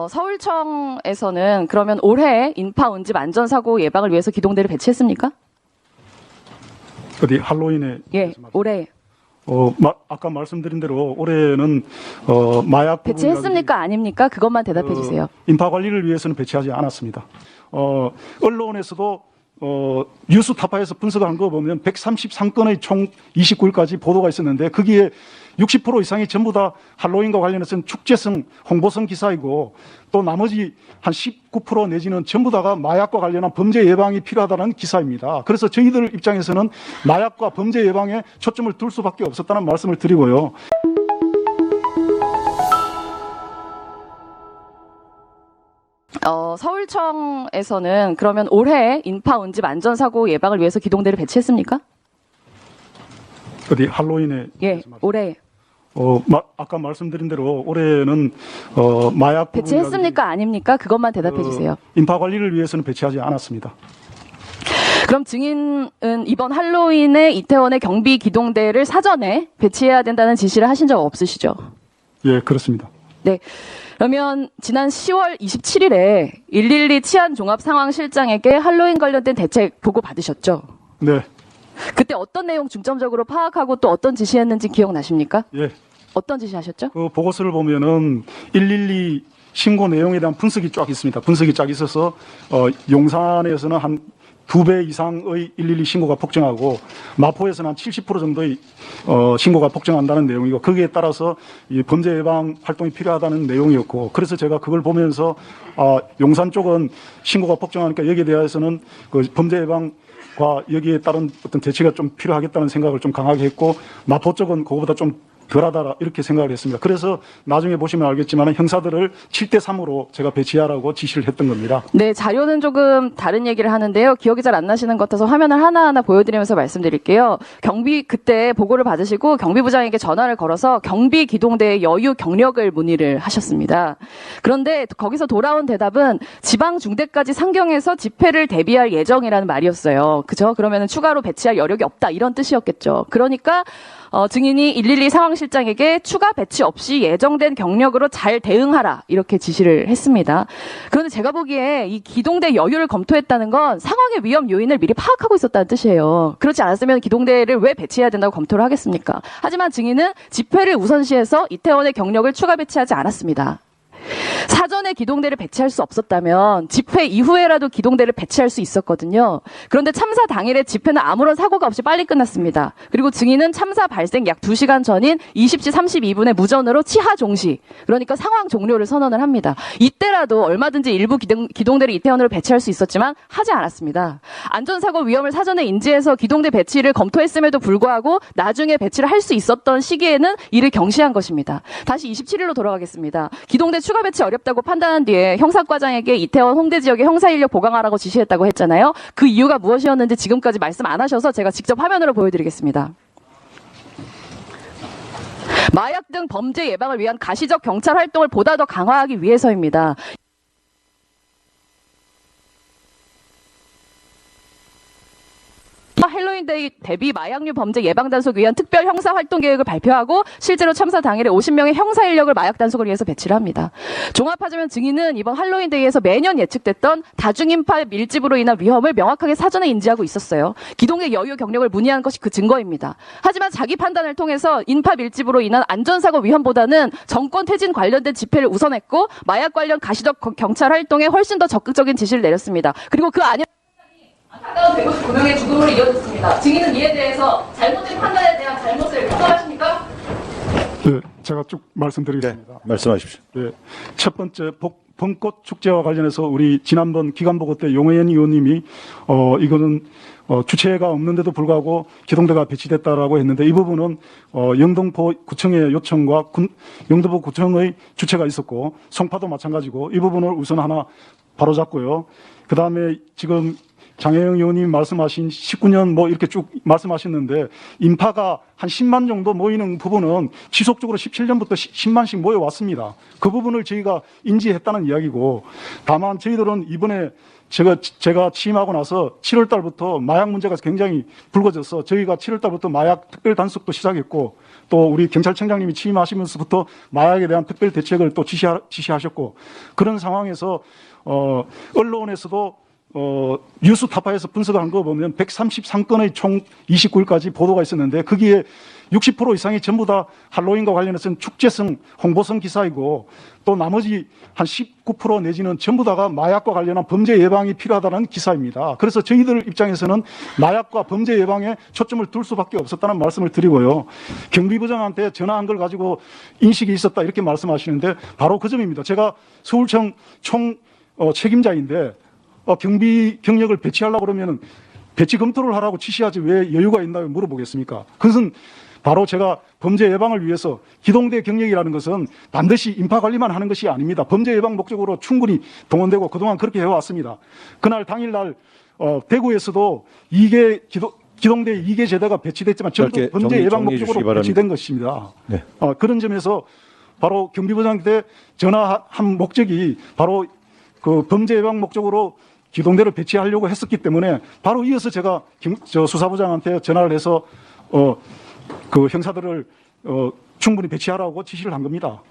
서울청에서는 그러면 올해 인파 운집 안전사고 예방을 위해서 기동대를 배치했습니까? 어디 할로윈에? 예, 올해. 아까 말씀드린 대로 올해는 마약 배치했습니까? 아닙니까? 그것만 대답해 주세요. 인파 관리를 위해서는 배치하지 않았습니다. 언론에서도 뉴스 타파에서 분석한 거 보면 133건의 총 29일까지 보도가 있었는데 거기에 60% 이상이 전부 다 할로윈과 관련해서는 축제성, 홍보성 기사이고 또 나머지 한 19% 내지는 전부 다가 마약과 관련한 범죄 예방이 필요하다는 기사입니다. 그래서 저희들 입장에서는 마약과 범죄 예방에 초점을 둘 수밖에 없었다는 말씀을 드리고요. 서울청에서는 그러면 올해 인파 운집 안전사고 예방을 위해서 기동대를 배치했습니까? 어디 할로윈에? 예, 올해. 아까 말씀드린 대로 올해는 마약 배치했습니까? 아닙니까? 그것만 대답해 주세요. 인파 관리를 위해서는 배치하지 않았습니다. 그럼 증인은 이번 할로윈에 이태원의 경비 기동대를 사전에 배치해야 된다는 지시를 하신 적 없으시죠? 예, 그렇습니다. 네. 그러면 지난 10월 27일에 112 치안종합상황실장에게 할로윈 관련된 대책 보고 받으셨죠? 네. 그때 어떤 내용 중점적으로 파악하고 또 어떤 지시했는지 기억나십니까? 예. 어떤 지시 하셨죠? 그 보고서를 보면은 112 신고 내용에 대한 분석이 쫙 있습니다. 분석이 쫙 있어서 용산에서는 한 2배 이상의 112 신고가 폭증하고 마포에서는 한 70% 정도의 신고가 폭증한다는 내용이고 거기에 따라서 이 범죄 예방 활동이 필요하다는 내용이었고 그래서 제가 그걸 보면서 용산 쪽은 신고가 폭증하니까 여기에 대해서는 그 범죄 예방과 여기에 따른 어떤 대책이 좀 필요하겠다는 생각을 좀 강하게 했고 마포 쪽은 그거보다 좀 덜하다 이렇게 생각을 했습니다. 그래서 나중에 보시면 알겠지만 형사들을 7대3으로 제가 배치하라고 지시를 했던 겁니다. 네, 자료는 조금 다른 얘기를 하는데요. 기억이 잘 안 나시는 것 같아서 화면을 하나하나 보여드리면서 말씀드릴게요. 그때 보고를 받으시고 경비부장에게 전화를 걸어서 경비 기동대의 여유 경력을 문의를 하셨습니다. 그런데 거기서 돌아온 대답은 지방 중대까지 상경해서 집회를 대비할 예정이라는 말이었어요. 그죠? 그러면 추가로 배치할 여력이 없다 이런 뜻이었겠죠. 그러니까 증인이 112 상황실장에게 추가 배치 없이 예정된 경력으로 잘 대응하라 이렇게 지시를 했습니다. 그런데 제가 보기에 이 기동대 여유를 검토했다는 건 상황의 위험 요인을 미리 파악하고 있었다는 뜻이에요. 그렇지 않았으면 기동대를 왜 배치해야 된다고 검토를 하겠습니까? 하지만 증인은 집회를 우선시해서 이태원의 경력을 추가 배치하지 않았습니다. 사전에 기동대를 배치할 수 없었다면 집회 이후에라도 기동대를 배치할 수 있었거든요. 그런데 참사 당일에 집회는 아무런 사고가 없이 빨리 끝났습니다. 그리고 증인은 참사 발생 약 2시간 전인 20시 32분에 무전으로 치하 종시, 그러니까 상황 종료를 선언을 합니다. 이때라도 얼마든지 일부 기동대를 이태원으로 배치할 수 있었지만 하지 않았습니다. 안전사고 위험을 사전에 인지해서 기동대 배치를 검토했음에도 불구하고 나중에 배치를 할 수 있었던 시기에는 이를 경시한 것입니다. 다시 27일로 돌아가겠습니다. 기동대 추가 배치 어렵다고 판단한 뒤에 형사과장에게 이태원 홍대 지역에 형사 인력 보강하라고 지시했다고 했잖아요. 그 이유가 무엇이었는지 지금까지 말씀 안 하셔서 제가 직접 화면으로 보여드리겠습니다. 마약 등 범죄 예방을 위한 가시적 경찰 활동을 보다 더 강화하기 위해서입니다. 헬로윈데이 대비 마약류 범죄 예방 단속을 위한 특별 형사 활동 계획을 발표하고 실제로 참사 당일에 50명의 형사 인력을 마약 단속을 위해서 배치를 합니다. 종합하자면 증인은 이번 할로윈데이에서 매년 예측됐던 다중인파 밀집으로 인한 위험을 명확하게 사전에 인지하고 있었어요. 기동의 여유 경력을 문의한 것이 그 증거입니다. 하지만 자기 판단을 통해서 인파 밀집으로 인한 안전사고 위험보다는 정권 퇴진 관련된 집회를 우선했고 마약 관련 가시적 경찰 활동에 훨씬 더 적극적인 지시를 내렸습니다. 그리고 그 안에 안타까운 159명의 죽음으로 이어졌습니다. 증인은 이에 대해서 잘못된 판단에 대한 잘못을 인정하십니까? 네, 제가 쭉 말씀드리겠습니다. 네, 말씀하십시오. 네, 첫 번째 벚꽃 축제와 관련해서 우리 지난번 기간보고 때 용혜연 의원님이 이거는 주체가 없는데도 불구하고 기동대가 배치됐다라고 했는데 이 부분은 영등포 구청의 요청과 영등포 구청의 주체가 있었고 송파도 마찬가지고 이 부분을 우선 하나 바로잡고요. 그 다음에 지금 장혜영 의원님 말씀하신 19년 뭐 이렇게 쭉 말씀하셨는데 인파가 한 10만 정도 모이는 부분은 지속적으로 17년부터 10만씩 모여왔습니다. 그 부분을 저희가 인지했다는 이야기고 다만 저희들은 이번에 제가 취임하고 나서 7월 달부터 마약 문제가 굉장히 불거져서 저희가 7월 달부터 마약 특별 단속도 시작했고 또 우리 경찰청장님이 취임하시면서부터 마약에 대한 특별 대책을 또 지시하셨고 그런 상황에서 언론에서도 뉴스 타파에서 분석한 거 보면 133건의 총 29일까지 보도가 있었는데 거기에 60% 이상이 전부 다 할로윈과 관련해서는 축제성, 홍보성 기사이고 또 나머지 한 19% 내지는 전부 다가 마약과 관련한 범죄 예방이 필요하다는 기사입니다. 그래서 저희들 입장에서는 마약과 범죄 예방에 초점을 둘 수밖에 없었다는 말씀을 드리고요. 경비부장한테 전화한 걸 가지고 인식이 있었다 이렇게 말씀하시는데 바로 그 점입니다. 제가 서울청 총 책임자인데 경비 경력을 배치하려고 그러면 배치 검토를 하라고 지시하지 왜 여유가 있나요? 물어보겠습니까? 그것은 바로 제가 범죄 예방을 위해서 기동대 경력이라는 것은 반드시 인파 관리만 하는 것이 아닙니다. 범죄 예방 목적으로 충분히 동원되고 그동안 그렇게 해왔습니다. 그날 당일날 대구에서도 기동대 2개 제대가 배치됐지만 전부 범죄 예방 목적으로 배치된 것입니다. 네. 그런 점에서 바로 경비부장한테 전화한 목적이 바로 그 범죄 예방 목적으로 기동대를 배치하려고 했었기 때문에 바로 이어서 제가 수사부장한테 전화를 해서 그 형사들을 충분히 배치하라고 지시를 한 겁니다.